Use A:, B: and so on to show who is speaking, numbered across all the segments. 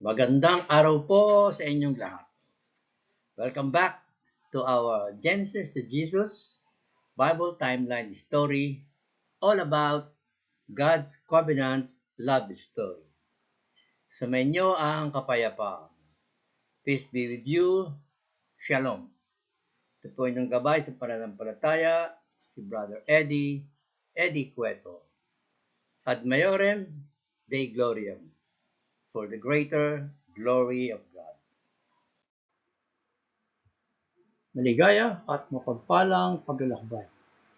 A: Magandang araw po sa inyong lahat. Welcome back to our Genesis to Jesus Bible Timeline Story, all about God's Covenant Love Story. Sumainyo ang kapayapaan. Peace be with you. Shalom. Ito po inyong gabay sa pananampalataya, si Brother Eddie Cueto. Ad Maiorem Dei Gloriam, for the greater glory of God. Maligaya at mapagpalang paglalakbay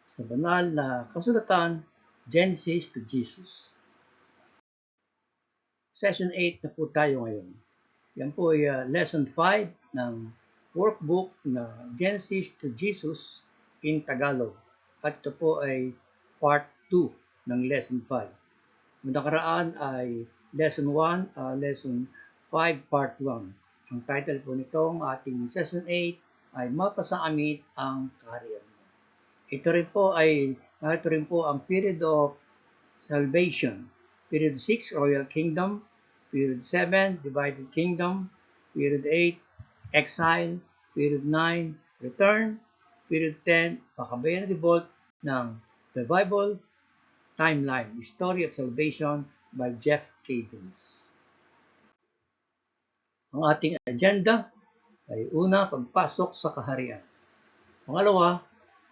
A: sa banal na kasulatan, Genesis to Jesus. Session 8 na po tayo ngayon. Yan po ay lesson 5 ng workbook na Genesis to Jesus in Tagalog. At ito po ay part 2 ng lesson 5. Yung nakaraan ay lesson 1, lesson 5 part 1. Ang title po nitong ating session 8 ay mapasamit ang kaharian mo. Ito rin po ang period of salvation. Period 6, Royal Kingdom. Period 7, Divided Kingdom. Period 8, Exile. Period 9, Return. Period 10, Makabayan Revolt ng The Bible Timeline, The Story of Salvation by Jeff Cavins. Ang ating agenda ay una, pagpasok sa kaharian. Pangalawa,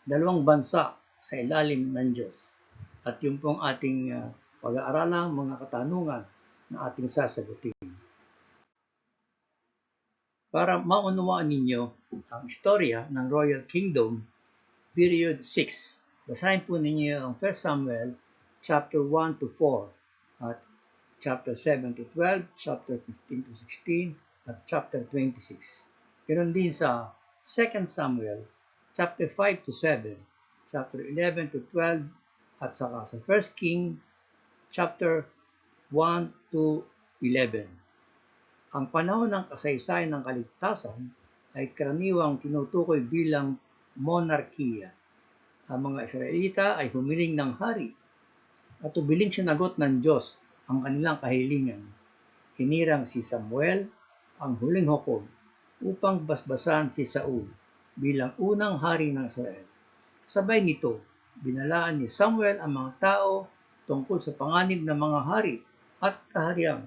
A: dalawang bansa sa ilalim ng Diyos. At yun pong ating pag-aaralang mga katanungan na ating sasagutin. Para maunawaan ninyo ang istorya ng Royal Kingdom, period 6, basahin po ninyo ang 1 Samuel chapter 1 to 4 at chapter 7 to 12, chapter 15 to 16 at chapter 26. Ganon din sa 2 Samuel chapter 5 to 7, chapter 11 to 12 at saka sa 1 Kings chapter 1 to 11. Ang panahon ng kasaysayan ng kaligtasan ay karaniwang tinutukoy bilang monarkiya. Ang mga Israelita ay humiling ng hari at ubiling sinagot ng Diyos ang kanilang kahilingan. Hinirang si Samuel, ang huling hukom, upang basbasan si Saul bilang unang hari ng Israel. Sabay nito, binalaan ni Samuel ang mga tao tungkol sa panganib ng mga hari at kaharian.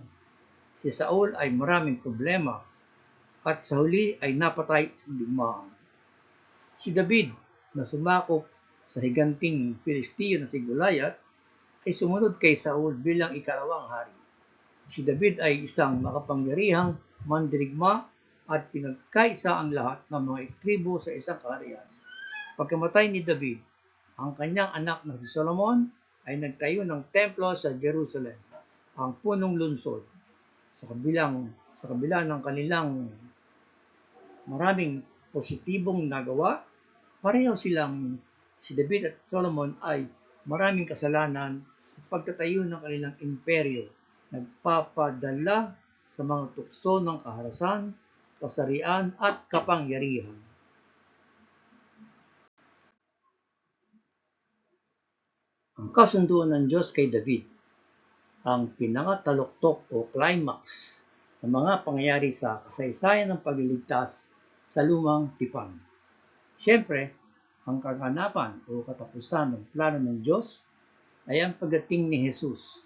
A: Si Saul ay maraming problema at sa huli ay napatay sa digmaan. Si David, na sumakop sa higanting Filisteo na si Goliath, ay sumunod kay Saul bilang ikalawang hari. Si David ay isang makapangyarihang mandirigma at pinagkaisa ang lahat ng mga tribo sa isang kaharian. Pagkamatay ni David, ang kanyang anak na si Solomon ay nagtayo ng templo sa Jerusalem, ang punong lungsod. Sa kabila ng kanilang maraming positibong nagawa, pareho silang si David at Solomon ay maraming kasalanan sa pagtatayo ng kanilang imperyo, nagpapadala sa mga tukso ng kaharasan, kasarian at kapangyarihan. Ang kasunduan ng Diyos kay David, ang pinangataluktok o climax ng mga pangyayari sa kasaysayan ng pagliligtas sa lumang tipan. Siyempre, ang kaganapan o katapusan ng plano ng Diyos ay ang pagdating ni Jesus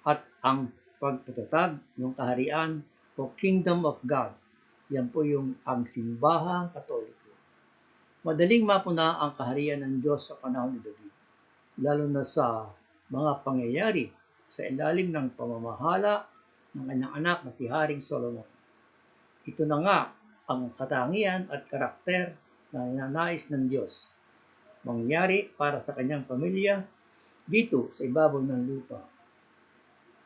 A: at ang pagtatatag ng kaharian o Kingdom of God. Yan po ang simbahang Katoliko. Madaling mapuna ang kaharian ng Diyos sa panahon ni David, lalo na sa mga pangyayari sa ilalim ng pamamahala ng kanyang anak na si Haring Solomon. Ito na nga ang katangian at karakter na ninanais ng Diyos mangyari para sa kanyang pamilya dito sa ibabaw ng lupa.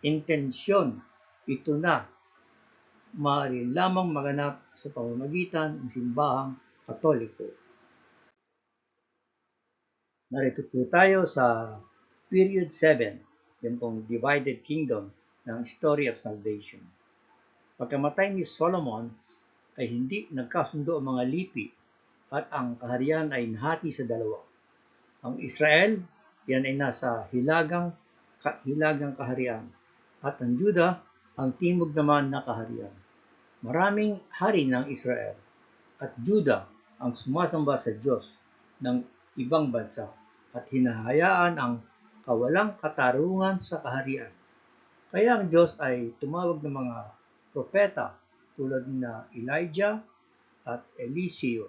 A: Intensyon ito na maaari lamang maganap sa pamamagitan ng simbahang Katoliko. Narito po tayo sa period 7, yung pong Divided Kingdom ng Story of Salvation. Pagkamatay ni Solomon ay hindi nagkasundo ang mga lipi at ang kaharian ay nahati sa dalawa. Ang Israel, yan ay nasa hilagang kaharian at ang Juda ang timog naman na kaharian. Maraming hari ng Israel at Juda ang sumasamba sa Diyos ng ibang bansa at hinahayaan ang kawalang katarungan sa kaharian. Kaya ang Diyos ay tumawag ng mga propeta tulad ni Elijah at Eliseo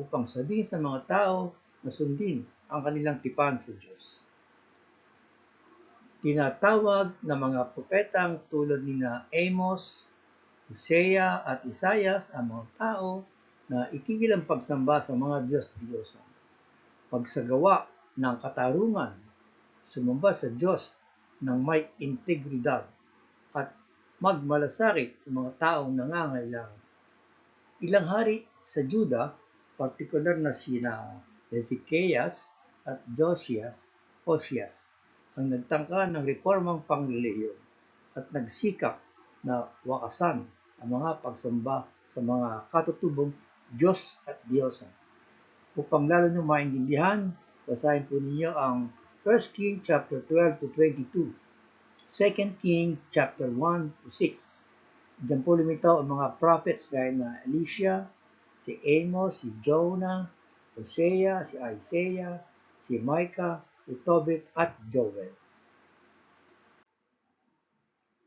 A: upang sabihin sa mga tao na sundin ang kanilang tipan sa Diyos. Tinatawag ng mga propetang tulad ni Amos, Hosea at Isaias ang mga tao na itigil ang pagsamba sa mga Diyos-Diyosan, pagsagawa ng katarungan, sumamba sa Diyos ng may integridad at magmalasakit sa mga taong nangangailangan. Ilang hari sa Juda, partikular na sina Hezekias at Josias, ang nagtangka ng reformang pangrelihiyon at nagsikap na wakasan ang mga pagsamba sa mga katutubong Diyos at Diyosa. Upang lalo nyo maintindihan, basahin po ninyo ang 1 Kings chapter 12 to 22, 2 Kings chapter 1 to 6. Diyan po lumitaw ang mga prophets gaya na Elisha, si Amos, si Jonah, Hosea, si Isaiah, si Micah, si Tobit at Joel.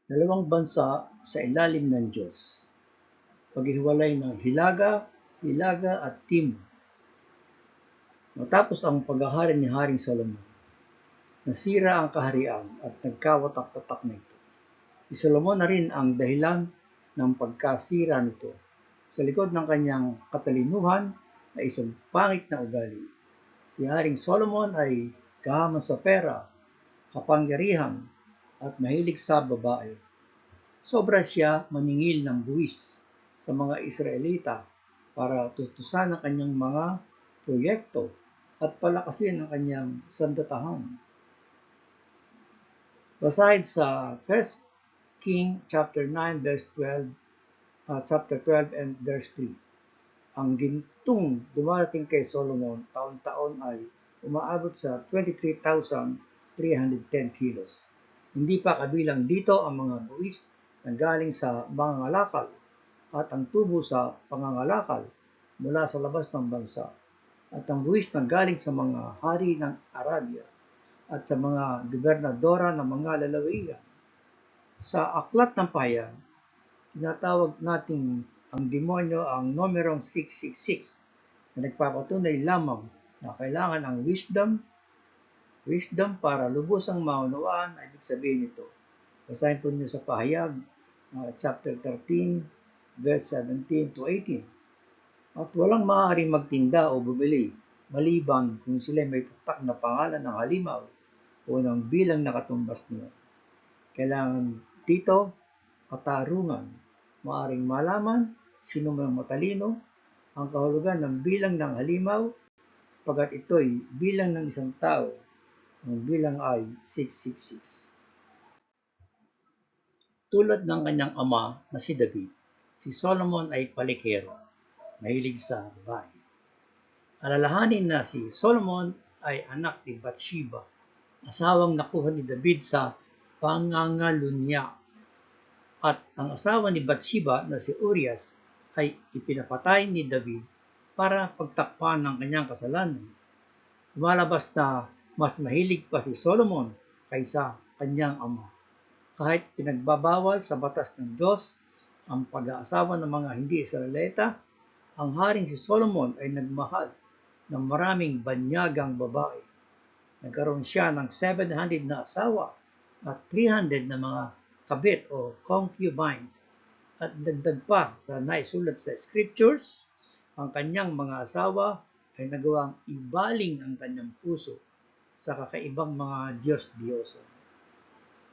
A: Dalawang bansa sa ilalim ng Diyos. Paghihiwalay ng Hilaga at Timor. Matapos ang paghahari ni Haring Solomon, nasira ang kaharian at nagkawatak-watak na ito. Si Solomon na rin ang dahilan ng pagkasira nito sa likod ng kanyang katalinuhan na isang pangit na ugali. Si Haring Solomon ay kahaman sa pera, kapangyarihan at mahilig sa babae. Sobra siya maningil ng buwis sa mga Israelita para tustusan ang kanyang mga proyekto at palakasin ang kanyang sandatahan. Basahin sa 1 King chapter 9 verse 12, chapter 12 and verse 3. Ang gintong dumarating kay Solomon taon-taon ay umaabot sa 23,310 kilos. Hindi pa kabilang dito ang mga buwis na galing sa mangangalakal at ang tubo sa pangangalakal mula sa labas ng bansa at ang buwis na galing sa mga hari ng Arabia at sa mga gobernadora ng mga lalawigan. Sa aklat ng pahayag, tinatawag natin ang demonyo ang numerong 666 na nagpapatunay lamang na kailangan ang wisdom para lubusang maunawaan ang ibig sabihin nito. Basahin po niyo sa pahayag, chapter 13, verse 17 to 18. At walang maaaring magtinda o bumili maliban kung sila may tatak na pangalan ng halimaw o ng bilang na katumbas niyo. Kailangan dito katarungan. Maaaring malaman sino mang matalino ang kahulugan ng bilang ng halimaw sapagat ito'y bilang ng isang tao. Ang bilang ay 666. Tulad ng kanyang ama na si David, si Solomon ay palikero, mahilig sa babae. Alalahanin na si Solomon ay anak ni Bathsheba, asawang nakuha ni David sa pangangalunya. At ang asawa ni Bathsheba na si Urias ay ipinapatay ni David para pagtakpan ng kanyang kasalanan. Lumalabas na mas mahilig pa si Solomon kaysa kanyang ama. Kahit pinagbabawal sa batas ng Diyos ang pag-aasawa ng mga hindi Israelita, ang haring si Solomon ay nagmahal ng maraming banyagang babae. Nagkaroon siya ng 700 na asawa at 300 na mga kabit o concubines at dagdag pa sa naisulat sa scriptures, ang kanyang mga asawa ay nagawang ibaling ang kanyang puso sa kakaibang mga Diyos-Diyosan.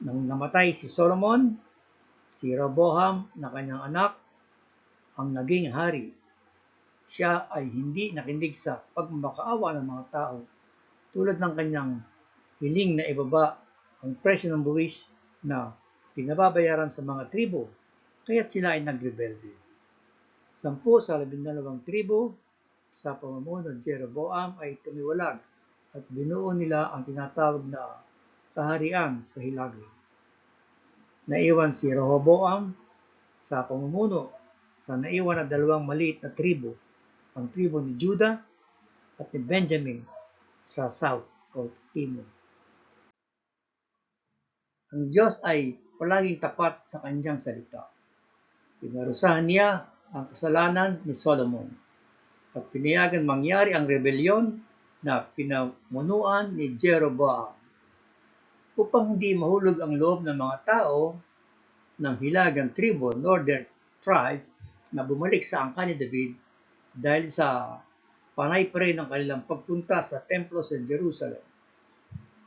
A: Nang namatay si Solomon, si Rehoboam na kanyang anak ang naging hari. Siya ay hindi nakinig sa pagmamakaawa ng mga tao tulad ng kanyang hiling na ibaba ang presyo ng buwis na pinababayaran sa mga tribo, kaya't sila ay nagrebelde. 10 sa 12 tribo sa pamumuno ng Jeroboam ay tumiwalag at binuo nila ang tinatawag na kaharian sa Hilaga. Naiwan si Rehoboam sa pamumuno sa naiwan na dalawang maliit na tribo, ang tribo ni Judah at ni Benjamin sa south o timog. Ang Diyos ay palaging tapat sa kanyang salita. Pinarusahan niya ang kasalanan ni Solomon at pinayagan mangyari ang rebelyon na pinamunuan ni Jeroboam upang hindi mahulog ang loob ng mga tao ng hilagang tribo, northern tribes, na bumalik sa angkan ni David dahil sa panay pa rin ng kanilang pagpunta sa templo sa Jerusalem.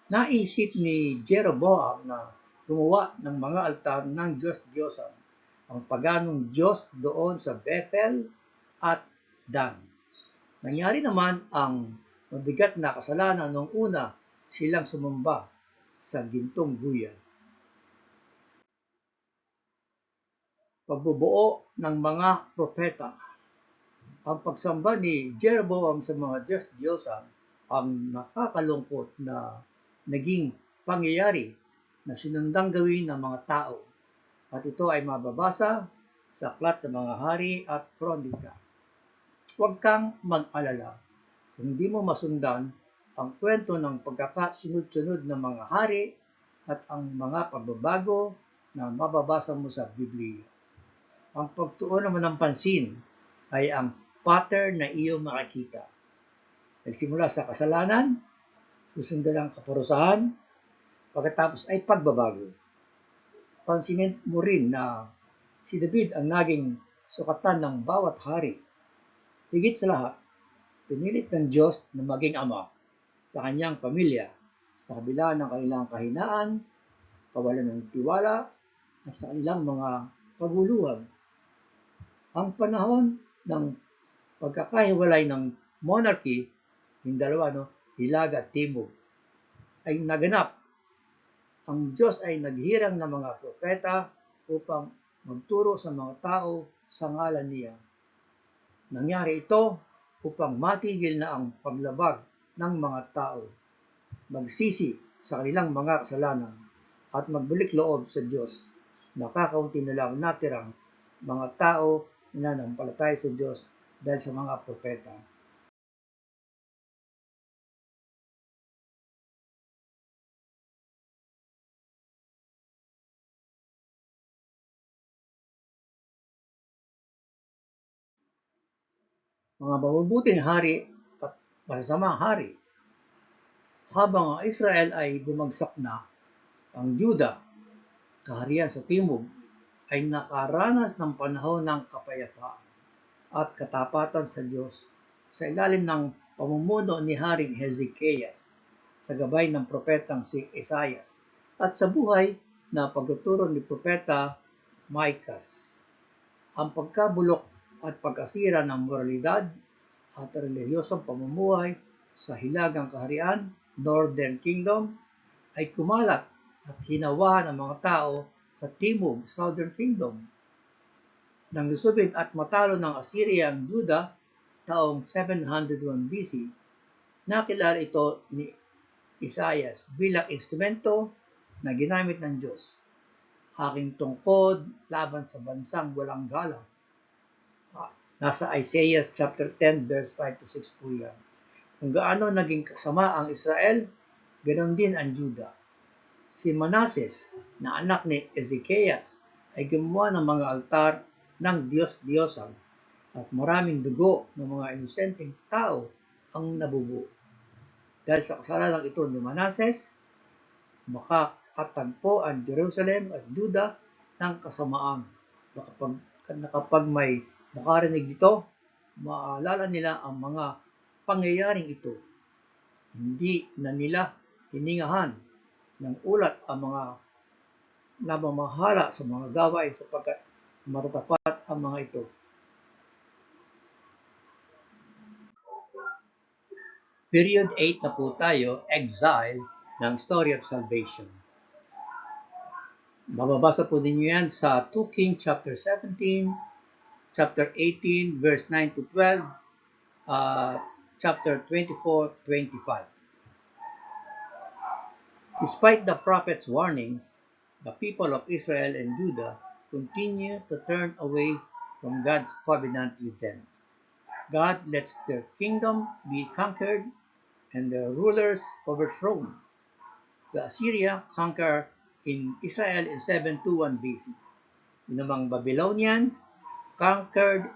A: Naisip ni Jeroboam na gumawa ng mga altar ng Diyos-Diyosan, ang paganong Diyos doon sa Bethel at Dan. Nangyari naman ang mabigat na kasalanan noong una silang sumamba sa gintong guyan. Pagbubuo ng mga propeta. Ang pagsamba ni Jeroboam sa mga Diyos-Diyosan ang nakakalungkot na naging pangyayari na sinundang gawin ng mga tao, at ito ay mababasa sa Aklat ng Mga Hari at Kronika. Huwag kang mag-alala kung hindi mo masundan ang kwento ng pagkakasunod-sunod ng mga hari at ang mga pagbabago na mababasa mo sa Biblia. Ang pagtuon naman ng pansin ay ang pattern na iyong makikita. Nagsimula sa kasalanan, susundan ang kaparusahan, pagkatapos ay pagbabago. Pansinin mo rin na si David ang naging sukatan ng bawat hari. Higit sa lahat, pinilit ng Diyos na maging ama sa kanyang pamilya sa kabila ng kanilang kahinaan, kawalan ng tiwala, at sa kanilang mga paguluhan. Ang panahon ng pagkakahiwalay ng monarchy, yung dalawa, hilaga at timog, ay naganap. Ang Diyos ay naghirang ng mga propeta upang magturo sa mga tao sa ngalan niya. Nangyari ito upang matigil na ang paglabag ng mga tao, magsisi sa kanilang mga kasalanan, at magbalik loob sa Diyos. Nakakaunti na lang natirang mga tao na nanampalataya sa Diyos dahil sa mga propeta. Mga mabubuting hari at masasamang hari. Habang ang Israel ay bumagsak na, ang Judah, kaharian sa timog, ay nakaranas ng panahon ng kapayapaan at katapatan sa Diyos sa ilalim ng pamumuno ni Haring Hezekias sa gabay ng propetang si Isaias at sa buhay na pagtuturo ni propeta Micas. Ang pagkabulok at pagkasira ng moralidad at relihiyosong pamumuhay sa hilagang kaharian, Northern Kingdom, ay kumalat at hinawahan ang mga tao sa timog, Southern Kingdom. Nang lusubid at matalo ng Assyria ang Judah taong 701 BC, nakilala ito ni Isaias bilang instrumento na ginamit ng Diyos. Aking tungkod laban sa bansang walang galang. Nasa Isaiah chapter 10 verse 5 to 6 po yan. Kung gaano naging kasama ang Israel, ganoon din ang Judah. Si Manases, na anak ni Ezekias, ay gumawa ng mga altar ng Diyos-Diyosan at maraming dugo ng mga inosenteng tao ang nabubuo. Dahil sa kasalanan ito ni Manases, makakatagpo ang Jerusalem at Judah ng kasamaan. Kapag may makarinig dito, maalala nila ang mga pangyayaring ito. Hindi na nila hiningahan ng ulat ang mga namamahala sa mga gawain sapagkat matatapat ang mga ito. Period 8 na po tayo, exile ng Story of Salvation. Mababasa po ninyo yan sa 2 Kings chapter 17, chapter 18, verse 9 to 12, chapter 24-25. Despite the prophet's warnings, the people of Israel and Judah continue to turn away from God's covenant with them. God lets their kingdom be conquered and their rulers overthrown. The Assyria conquered in Israel in 721 BC. The namang Babylonians conquered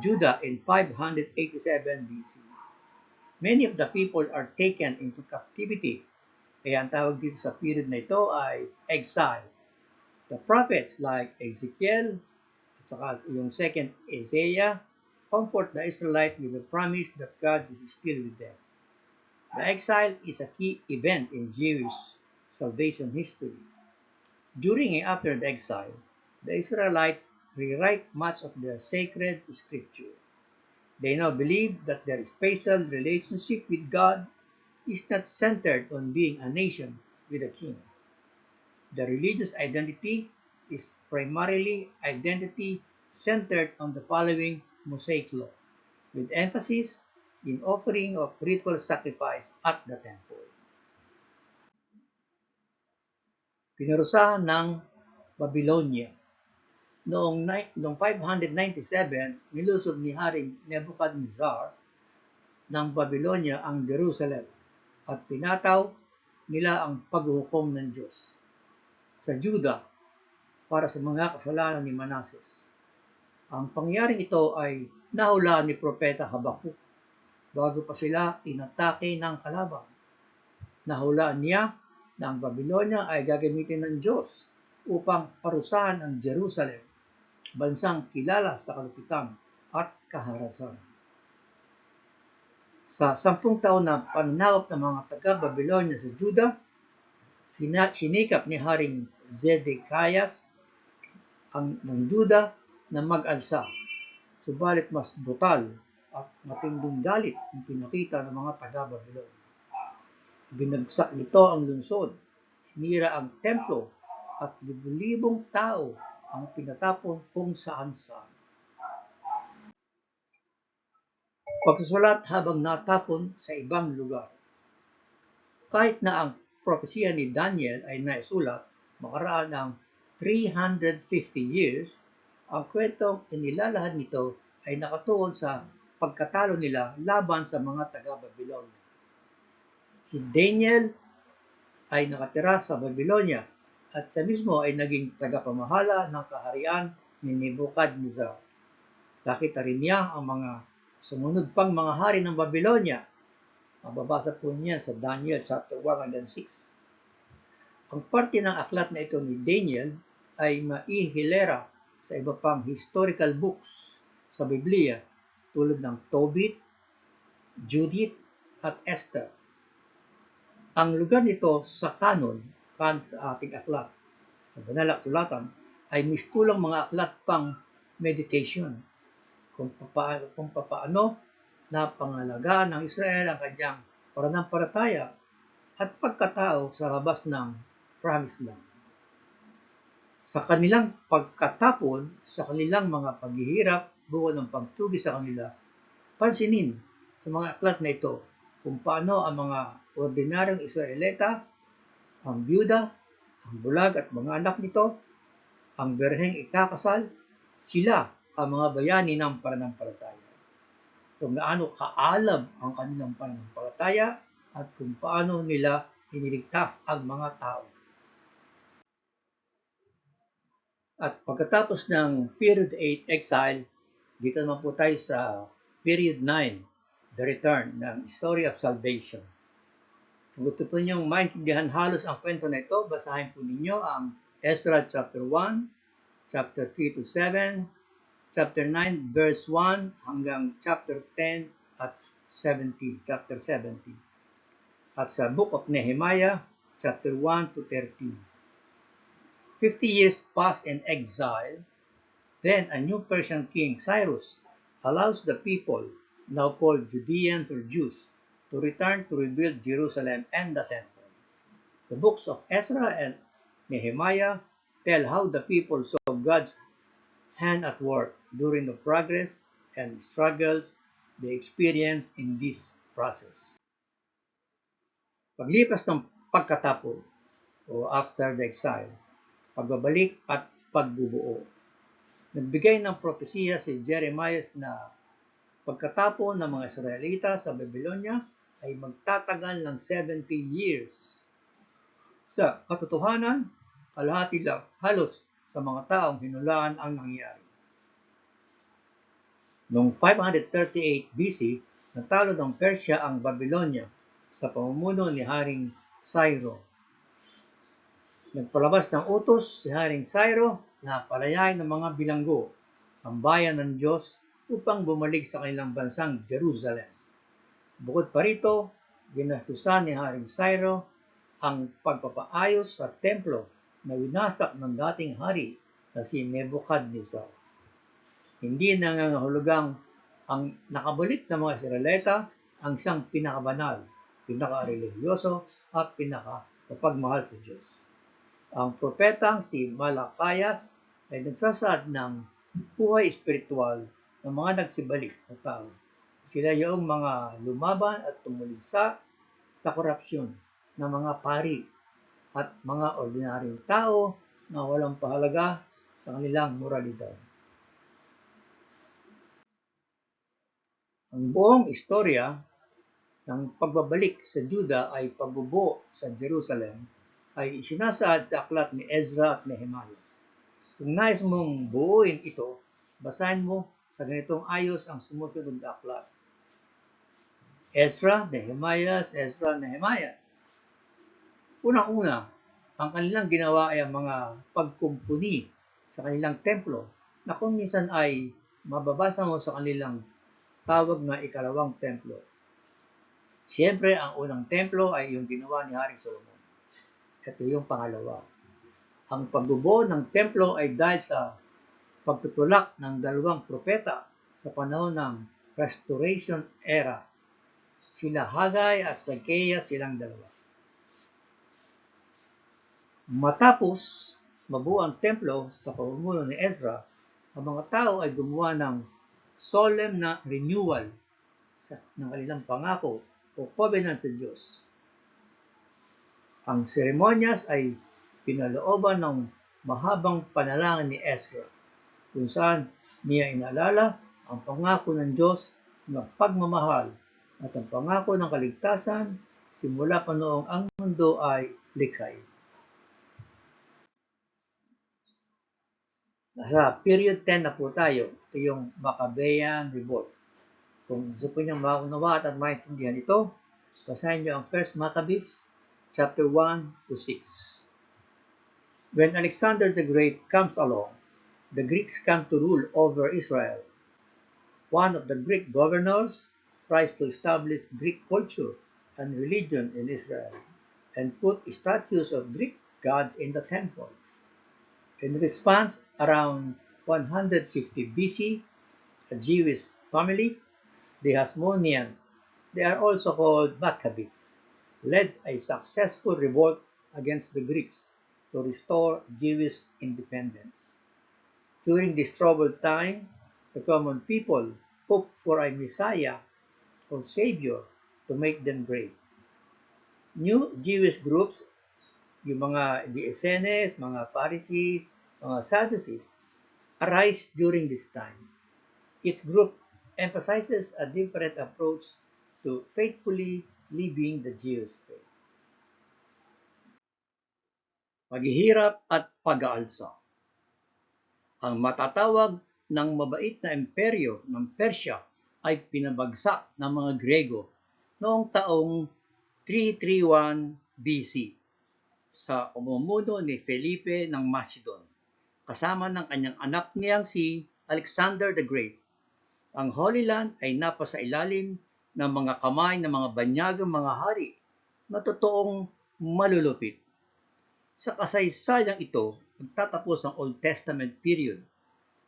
A: Judah in 587 BC. Many of the people are taken into captivity. Kaya ang tawag dito sa period na ito ay exile. The prophets like Ezekiel at saka yung second Isaiah comfort the Israelites with the promise that God is still with them. The exile is a key event in Jewish salvation history. During and after the exile, the Israelites rewrite much of their sacred scripture. They now believe that their special relationship with God is not centered on being a nation with a king. The religious identity is primarily identity centered on the following Mosaic law, with emphasis in offering of ritual sacrifice at the temple. Pinarusahan ng Babylonia. Noong 597, nilusob ni Haring Nebuchadnezzar ng Babylonia ang Jerusalem at pinataw nila ang paghuhukom ng Diyos sa Judah para sa mga kasalanan ni Manases. Ang pangyaring ito ay nahulaan ni Propeta Habakuk bago pa sila inatake ng kalaban. Nahulaan niya na ang Babylonia ay gagamitin ng Diyos upang parusahan ang Jerusalem, bansang kilala sa kalupitan at kaharasan. Sa 10 taon na pananakop ng mga taga-Babylonia sa Judah, sinikap ni Haring Zedekias ng Judah na mag-alsa, subalit mas brutal at matinding galit ang pinakita ng mga taga-Babylonia. Binagsak nito ang lungsod, sinira ang templo at libu-libong tao ang pinatapon kung saan-saan. Pagsusulat habang natapon sa ibang lugar. Kahit na ang propesya ni Daniel ay naisulat makaraan ng 350 years, ang kwentong inilalahad nito ay nakatuon sa pagkatalo nila laban sa mga taga-Babylonia. Si Daniel ay nakatira sa Babylonia at siya mismo ay naging tagapamahala ng kaharian ni Nebuchadnezzar. Nakita rin niya ang mga sumunod pang mga hari ng Babylonia. Mababasa po niya sa Daniel chapter 106. Ang parte ng aklat na ito ni Daniel ay maihilera sa iba pang historical books sa Biblia tulad ng Tobit, Judith at Esther. Ang lugar nito sa kanon sa ating aklat sa banal na kasulatan ay mistulang mga aklat pang meditation kung paano napangalagaan ng Israel ang kanyang pananampalataya at pagkatao sa labas ng Promised Land. Sa kanilang pagkatapon sa kanilang mga paghihirap buo ng pagtugi sa kanila, pansinin sa mga aklat na ito kung paano ang mga ordinaryong Israelita, ang byuda, ang bulag at mga anak nito, ang berheng ikakasal, sila ang mga bayani ng pananampalataya. Kung gaano kaalab ang kanilang pananampalataya at kung paano nila iniligtas ang mga tao. At pagkatapos ng period 8 exile, dito naman po tayo sa period 9, the return ng story of salvation. Kung gusto po ninyong maintindihan halos ang kwento na ito, basahin po ninyo ang Ezra chapter 1, chapter 3 to 7, chapter 9 verse 1 hanggang chapter 10 at 17, chapter 17. At sa book of Nehemiah, chapter 1 to 13. 50 years passed in exile. Then a new Persian king, Cyrus, allows the people, now called Judeans or Jews, to return to rebuild Jerusalem and the temple. The books of Ezra and Nehemiah tell how the people saw God's hand at work during the progress and struggles they experienced in this process. Paglipas ng pagkatapos o after the exile, pagbabalik at pagbubuo. Nagbigay ng propesiya si Jeremiah na pagkatapos ng mga Israelita sa Babylonia ay magtatagal ng 70 years. Sa katotohanan, kalahati lang halos sa mga taong hinulaan ang nangyari. Noong 538 BC, natalo ng Persya ang Babylonia sa pamumuno ni Haring Cyrus. Nagpalabas ng utos si Haring Cyrus na palayain ng mga bilanggo ang bayan ng Diyos upang bumalik sa kanilang bansang Jerusalem. Bukod pa rito, ginastusan ni Haring Cyrus ang pagpapaayos sa templo na winasak ng dating hari na si Nebuchadnezzar. Hindi nangangahulugang ang nakabalik na mga Israelita ang siyang pinakabanal, pinaka-religyoso at pinaka-mapagmahal sa Diyos. Ang propetang si Malakayas ay nagsasaad ng buhay espiritual ng mga nagsibalik na tao. Sila yung mga lumaban at tumuligsa sa korupsyon ng mga pari at mga ordinaryong tao na walang pahalaga sa kanilang moralidad. Ang buong istorya ng pagbabalik sa Juda ay pagbubuo sa Jerusalem ay isinasaad sa aklat ni Ezra at Nehemiah. Kung nais mong buuin ito, basahin mo sa ganitong ayos ang sumusunod na aklat. Ezra, Nehemiah, Ezra, Nehemiah. Unang-una, ang kanilang ginawa ay ang mga pagkumpuni sa kanilang templo na kung minsan ay mababasa mo sa kanilang tawag na ikalawang templo. Siyempre, ang unang templo ay yung ginawa ni Haring Solomon. Ito yung pangalawa. Ang pagbubuo ng templo ay dahil sa pagtutulak ng dalawang propeta sa panahon ng Restoration Era. Sila Haggai at Zacchaeus silang dalawa. Matapos mabuo ang templo sa pamumuno ni Ezra, ang mga tao ay gumawa ng solemn na renewal ng kanilang pangako o covenant sa Diyos. Ang seremonyas ay pinalooban ng mahabang panalangin ni Ezra, kung saan niya inaalala ang pangako ng Diyos na pagmamahal at ang pangako ng kaligtasan simula pa noong ang mundo ay likhay. Nasa period 10 na po tayo. Ito yung Maccabean Revolt. Kung gusto po niyang maunawaan at maintindihan ito, basahin niyo ang 1 Maccabees chapter 1 to 6. When Alexander the Great comes along, the Greeks come to rule over Israel. One of the Greek governors tries to establish Greek culture and religion in Israel and put statues of Greek gods in the temple. In response, around 150 BC, a Jewish family, the Hasmoneans, they are also called Maccabees, led a successful revolt against the Greeks to restore Jewish independence. During this troubled time, the common people hoped for a Messiah or Savior to make them great. New Jewish groups, yung mga Essenes, mga Pharisees, mga Sadducees, arise during this time. Each group emphasizes a different approach to faithfully living the Jewish faith. Paghihirap at pag-aalsa. Ang matatawag ng mabait na imperyo ng Persya ay pinabagsak ng mga Grego noong taong 331 BC sa pamumuno ni Felipe ng Macedon, kasama ng kanyang anak niyang si Alexander the Great. Ang Holy Land ay napasa ilalim ng mga kamay ng mga banyagang mga hari na totoong malulupit. Sa kasaysayang ito, magtatapos ang Old Testament period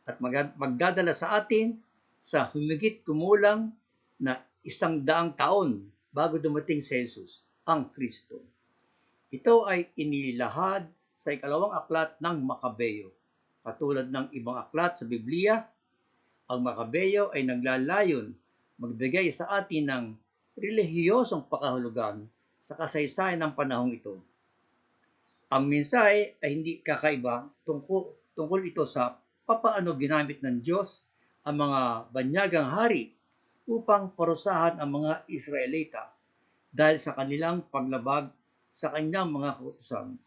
A: at magdadala sa atin sa humigit kumulang na 100 taon bago dumating si Jesus, ang Kristo. Ito ay inilahad sa ikalawang aklat ng Makabeyo. Katulad ng ibang aklat sa Biblia, ang Makabeyo ay naglalayon magbigay sa atin ng relihiyosong pakahulugan sa kasaysayan ng panahong ito. Ang mensahe ay hindi kakaiba tungkol ito sa papaano ginamit ng Diyos ang mga banyagang hari upang parusahan ang mga Israelita dahil sa kanilang paglabag sa kanyang mga kautusan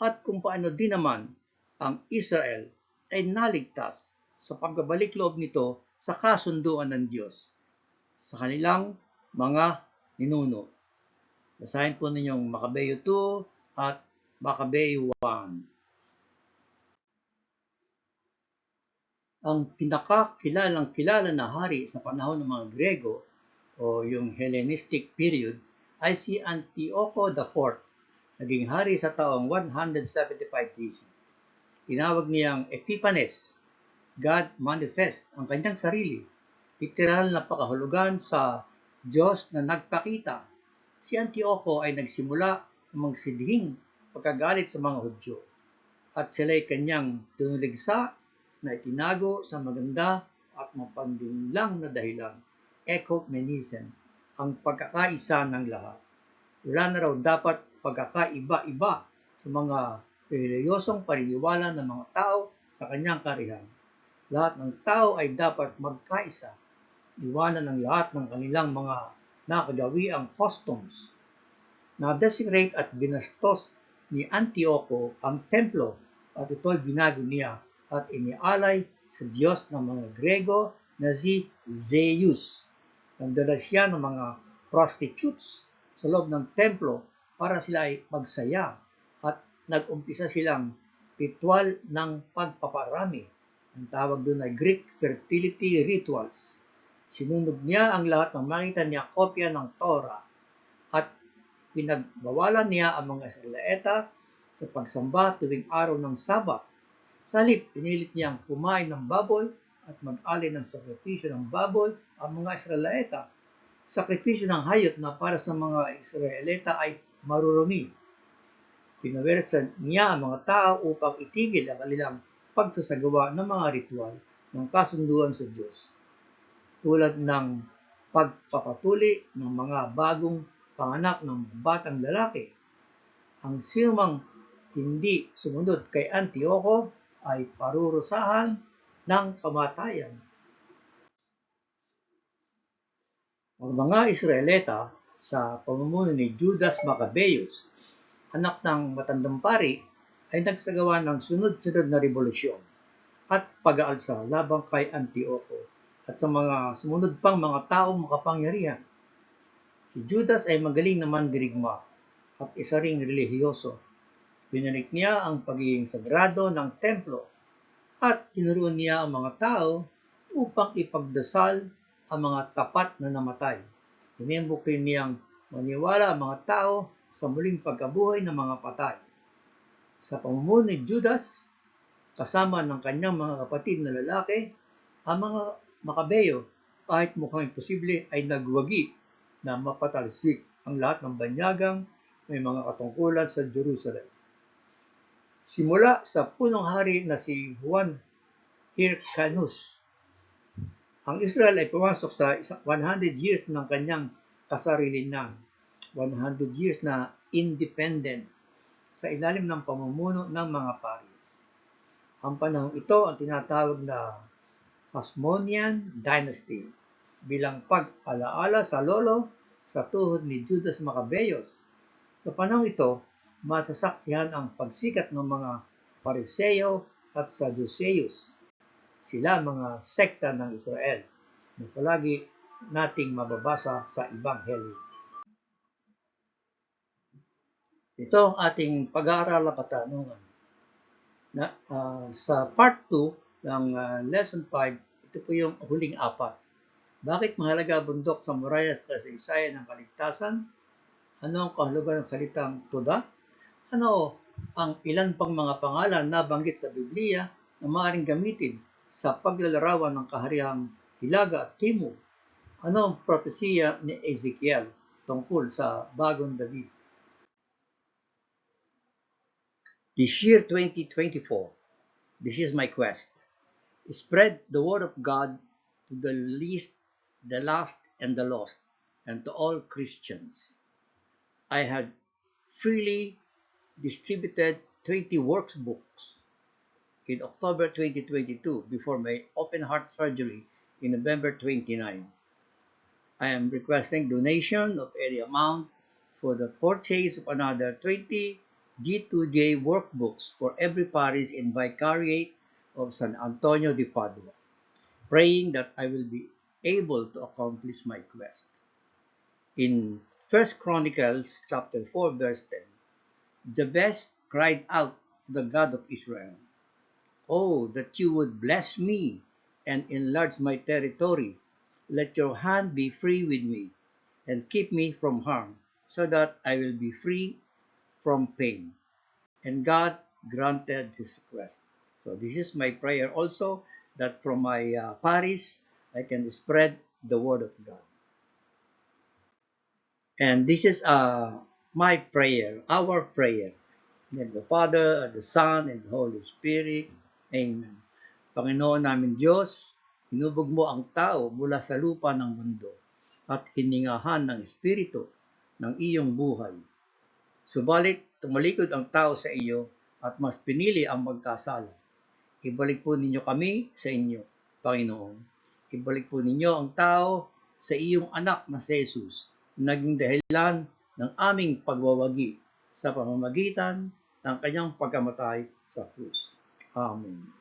A: at kung paano din naman ang Israel ay naligtas sa pagbabalik loob nito sa kasunduan ng Diyos sa kanilang mga ninuno. Basahin po ninyong Makabeyo 2 at Makabeyo 1. Ang pinakakilalang-kilala na hari sa panahon ng mga Grego o yung Hellenistic period ay si Antioco IV, naging hari sa taong 175 BC. Tinawag niyang Epiphanes, God manifest ang kanyang sarili, literal na pakahulugan sa Diyos na nagpakita. Si Antioco ay nagsimula ng magsidhing pagkagalit sa mga Hudyo at sila'y kanyang tinuligsa na itinago sa maganda at mapandinlang na dahilan, ecumenism, ang pagkakaisa ng lahat. Wala na raw dapat pagkakaiba-iba sa mga reliyosong paniniwala ng mga tao sa kanyang karihan. Lahat ng tao ay dapat magkaisa, iwanan ng lahat ng kanilang mga nakagawiang customs. Na-desecrate at binastos ni Antioco ang templo at ito'y binago niya at inialay sa Diyos ng mga Grego na si Zeus. Nagdala siya ng mga prostitutes sa loob ng templo para sila ay magsaya at nag-umpisa silang ritual ng pagpaparami. Ang tawag doon ay Greek fertility rituals. Sinunog niya ang lahat ng makita niya kopya ng Torah at pinagbawalan niya ang mga Israelita sa pagsamba tuwing araw ng Sabat. Sa halip, pinilit niyang kumain ng baboy at mag-alay ng sakripisyo ng baboy ang mga Israelita. Sakripisyo ng hayop na para sa mga Israelita ay marurumi. Pinawersa niya ang mga tao upang itigil ang kanilang pagsasagawa ng mga ritual ng kasunduan sa Diyos, tulad ng pagpapatuli ng mga bagong panganak ng batang lalaki. Ang sinumang hindi sumunod kay Antioco ay parurusahan ng kamatayan. Ang mga Israelita sa pamumuno ni Judas Maccabeus, anak ng matandang pari, ay nagsagawa ng sunod-sunod na revolusyon at pag-aalsa laban kay Antioco at sa mga sumunod pang mga taong makapangyarihan. Si Judas ay magaling na mandirigma at isa ring relihiyoso. Binalik niya ang pagiging sagrado ng templo at tinuruan niya ang mga tao upang ipagdasal ang mga tapat na namatay. Hinembok rin niyang maniwala ang mga tao sa muling pagkabuhay ng mga patay. Sa pamumuno ni Judas, kasama ng kanyang mga kapatid na lalaki, ang mga Makabeyo, kahit mukhang imposible, ay nagwagi na mapatalsik ang lahat ng banyagang may mga katungkulan sa Jerusalem. Simula sa punong hari na si Juan Hyrcanus, ang Israel ay pumasok sa 100 years ng kanyang kasarilinan, 100 years na independence sa ilalim ng pamumuno ng mga pari. Ang panahong ito ang tinatawag na Hasmonean Dynasty bilang pag-alaala sa lolo sa tuhod ni Judas Maccabeus. Sa panahong ito, masasaksihan ang pagsikat ng mga Pariseo at Sadduceus. Sila mga sekta ng Israel na palagi nating mababasa sa Ebanghelyo. Ito ang ating pag-aaral katanungan. Sa part 2 ng lesson 5, ito po yung huling apat. Bakit mahalaga bundok sa muraya sa kasaysayan ng kaligtasan? Ano ang kahulugan ng salitang tuda? Ano ang ilan pang mga pangalan na banggit sa Biblia na maaaring gamitin sa paglalarawan ng kahariang Hilaga at Timog? Ano ang propesiya ni Ezekiel tungkol sa bagong David? This year 2024, this is my quest. Spread the word of God to the least, the last, and the lost, and to all Christians. I had freely distributed 20 workbooks in October 2022 before my open heart surgery in November 29. I am requesting donation of any amount for the purchase of another 20 G2J workbooks for every parish in Vicariate of San Antonio de Padua, praying that I will be able to accomplish my quest. In 1 Chronicles chapter 4 verse 10, Jabez cried out to the God of Israel, "Oh, that you would bless me and enlarge my territory. Let your hand be free with me and keep me from harm, so that I will be free from pain." And God granted his request. So this is my prayer also, that from my parish, I can spread the word of God. And this is my prayer, our prayer. In the Father, and the Son, and the Holy Spirit. Amen. Panginoon namin Diyos, hinubog mo ang tao mula sa lupa ng mundo at hiningahan ng Espiritu ng iyong buhay. Subalit, tumalikod ang tao sa iyo at mas pinili ang magkasala. Ibalik po ninyo kami sa inyo, Panginoon. Ibalik po ninyo ang tao sa iyong anak na si Jesus, naging dahilan ng aming pagwawagi sa pamamagitan ng kanyang pagkamatay sa krus. Amen.